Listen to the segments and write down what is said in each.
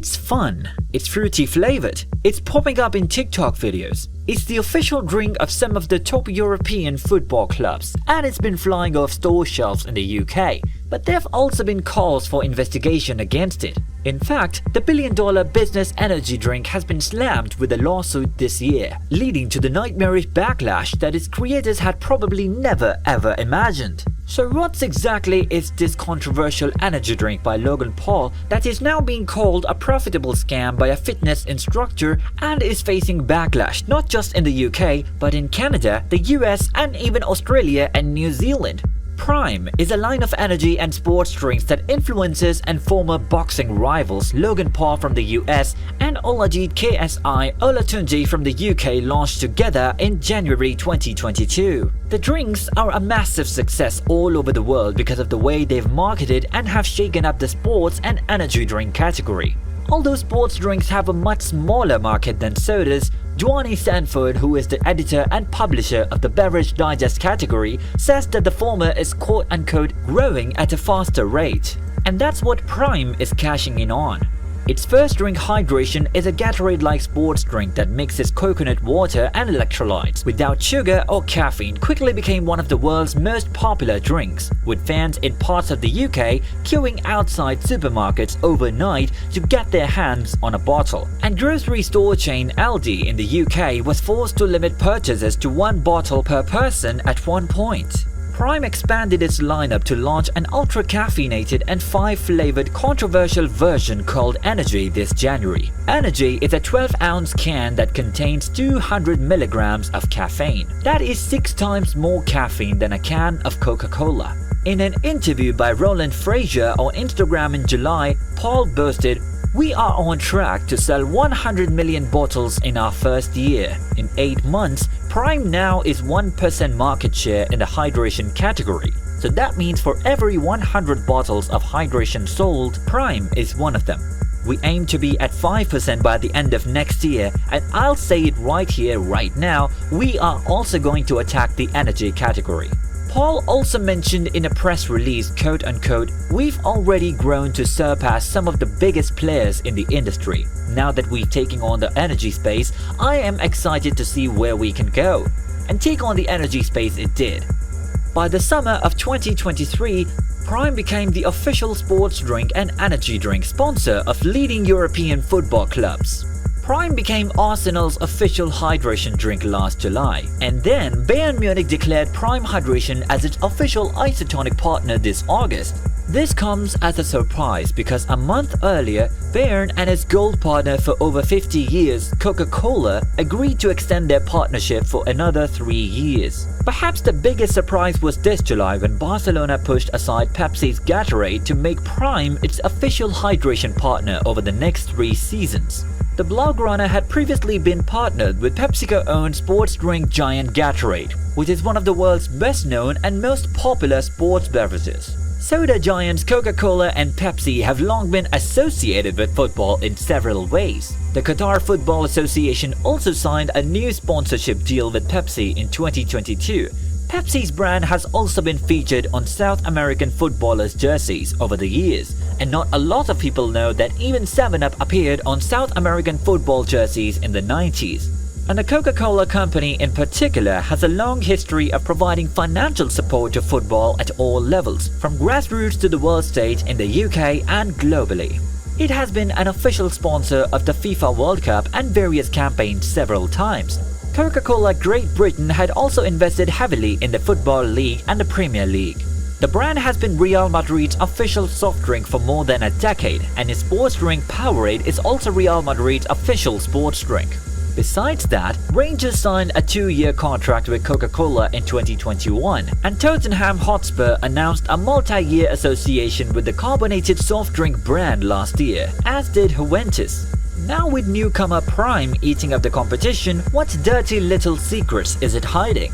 It's fun, it's fruity flavored, it's popping up in TikTok videos. It's the official drink of some of the top European football clubs, and it's been flying off store shelves in the UK. But there have also been calls for investigation against it. In fact, the billion-dollar business energy drink has been slammed with a lawsuit this year, leading to the nightmarish backlash that its creators had probably never ever imagined. So what exactly is this controversial energy drink by Logan Paul that is now being called a profitable scam by a fitness instructor and is facing backlash not just in the UK but in Canada, the US and even Australia and New Zealand? Prime is a line of energy and sports drinks that influencers and former boxing rivals Logan Paul from the US and Olajide KSI Olatunji from the UK launched together in January 2022. The drinks are a massive success all over the world because of the way they've marketed and have shaken up the sports and energy drink category. Although sports drinks have a much smaller market than sodas, Dwayne Sanford, who is the editor and publisher of the Beverage Digest category, says that the former is quote-unquote growing at a faster rate. And that's what Prime is cashing in on. Its first drink, Hydration, is a Gatorade-like sports drink that mixes coconut water and electrolytes without sugar or caffeine. Quickly became one of the world's most popular drinks, with fans in parts of the UK queuing outside supermarkets overnight to get their hands on a bottle. And grocery store chain Aldi in the UK was forced to limit purchases to one bottle per person at one point. Prime expanded its lineup to launch an ultra-caffeinated and 5-flavored controversial version called Energy this January. Energy is a 12-ounce can that contains 200 milligrams of caffeine. That is 6 times more caffeine than a can of Coca-Cola. In an interview by Roland Frazier on Instagram in July, Paul boasted, "We are on track to sell 100 million bottles in our first year. In 8 months, Prime now is 1% market share in the hydration category. So that means for every 100 bottles of hydration sold, Prime is one of them. We aim to be at 5% by the end of next year, and I'll say it right here, right now, we are also going to attack the energy category." Paul also mentioned in a press release, quote-unquote, "We've already grown to surpass some of the biggest players in the industry. Now that we're taking on the energy space, I am excited to see where we can go." And take on the energy space it did. By the summer of 2023, Prime became the official sports drink and energy drink sponsor of leading European football clubs. Prime became Arsenal's official hydration drink last July, and then Bayern Munich declared Prime Hydration as its official isotonic partner this August. This comes as a surprise because a month earlier, Bayern and its gold partner for over 50 years, Coca-Cola, agreed to extend their partnership for another 3 years. Perhaps the biggest surprise was this July when Barcelona pushed aside Pepsi's Gatorade to make Prime its official hydration partner over the next 3 seasons. The blog runner had previously been partnered with PepsiCo-owned sports drink giant Gatorade, which is one of the world's best-known and most popular sports beverages. Soda giants Coca-Cola and Pepsi have long been associated with football in several ways. The Qatar Football Association also signed a new sponsorship deal with Pepsi in 2022. Pepsi's brand has also been featured on South American footballers' jerseys over the years, and not a lot of people know that even 7-Up appeared on South American football jerseys in the 90s. And the Coca-Cola Company in particular has a long history of providing financial support to football at all levels, from grassroots to the world stage in the UK and globally. It has been an official sponsor of the FIFA World Cup and various campaigns several times. Coca-Cola Great Britain had also invested heavily in the Football League and the Premier League. The brand has been Real Madrid's official soft drink for more than a decade, and its sports drink Powerade is also Real Madrid's official sports drink. Besides that, Rangers signed a 2-year contract with Coca-Cola in 2021, and Tottenham Hotspur announced a multi-year association with the carbonated soft drink brand last year, as did Juventus. Now with newcomer Prime eating up the competition, what dirty little secrets is it hiding?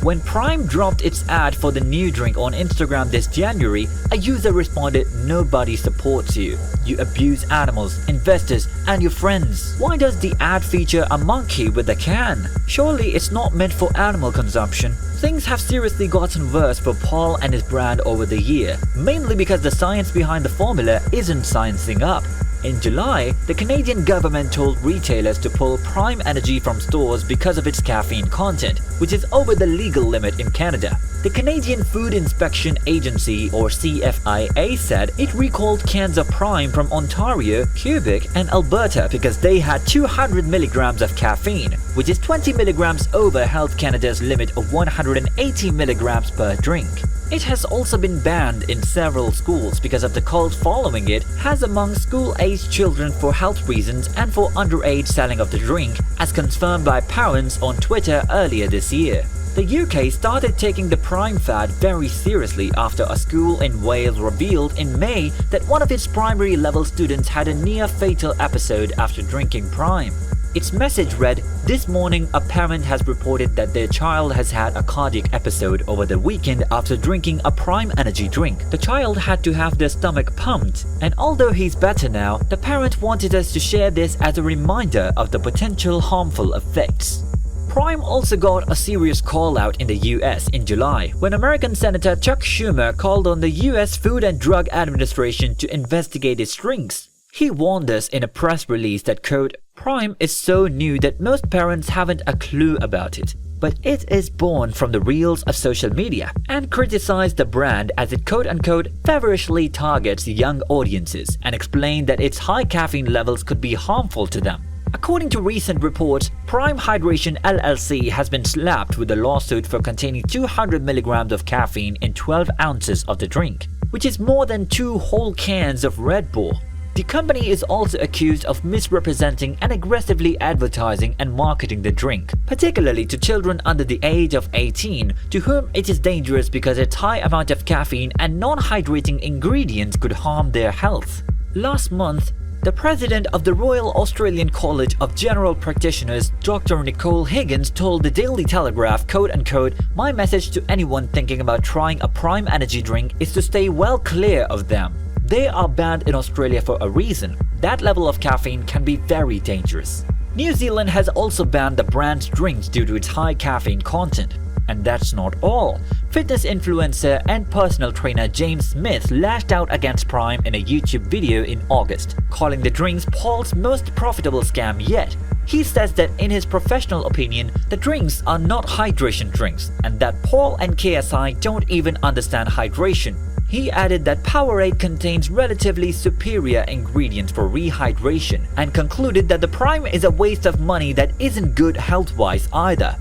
When Prime dropped its ad for the new drink on Instagram this January, a user responded, "Nobody supports you. You abuse animals, investors, and your friends. Why does the ad feature a monkey with a can? Surely it's not meant for animal consumption." Things have seriously gotten worse for Paul and his brand over the year, mainly because the science behind the formula isn't sciencing up. In July, the Canadian government told retailers to pull Prime Energy from stores because of its caffeine content, which is over the legal limit in Canada. The Canadian Food Inspection Agency, or CFIA, said it recalled cans of Prime from Ontario, Quebec, and Alberta because they had 200 milligrams of caffeine, which is 20 milligrams over Health Canada's limit of 180 milligrams per drink. It has also been banned in several schools because of the cult following it has among school-aged children for health reasons and for underage selling of the drink, as confirmed by parents on Twitter earlier this year. The UK started taking the Prime fad very seriously after a school in Wales revealed in May that one of its primary level students had a near-fatal episode after drinking Prime. Its message read, "This morning a parent has reported that their child has had a cardiac episode over the weekend after drinking a Prime Energy drink. The child had to have their stomach pumped, and although he's better now, the parent wanted us to share this as a reminder of the potential harmful effects." Prime also got a serious call-out in the US in July, when American Senator Chuck Schumer called on the US Food and Drug Administration to investigate its drinks. He warned us in a press release that, quote, "Prime is so new that most parents haven't a clue about it, but it is born from the reels of social media," and criticized the brand as it quote-unquote feverishly targets young audiences and explained that its high caffeine levels could be harmful to them. According to recent reports, Prime Hydration LLC has been slapped with a lawsuit for containing 200 milligrams of caffeine in 12 ounces of the drink, which is more than 2 whole cans of Red Bull. The company is also accused of misrepresenting and aggressively advertising and marketing the drink, particularly to children under the age of 18, to whom it is dangerous because its high amount of caffeine and non-hydrating ingredients could harm their health. Last month, the president of the Royal Australian College of General Practitioners, Dr. Nicole Higgins, told the Daily Telegraph, quote-unquote, "My message to anyone thinking about trying a Prime Energy drink is to stay well clear of them. They are banned in Australia for a reason. That level of caffeine can be very dangerous." New Zealand has also banned the brand's drinks due to its high caffeine content. And that's not all. Fitness influencer and personal trainer James Smith lashed out against Prime in a YouTube video in August, calling the drinks Paul's most profitable scam yet. He says that in his professional opinion, the drinks are not hydration drinks, and that Paul and KSI don't even understand hydration. He added that Powerade contains relatively superior ingredients for rehydration, and concluded that the Prime is a waste of money that isn't good health-wise either.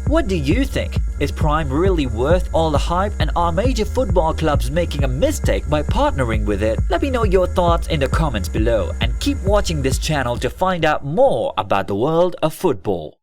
What do you think? Is Prime really worth all the hype, and are major football clubs making a mistake by partnering with it? Let me know your thoughts in the comments below, and keep watching this channel to find out more about the world of football.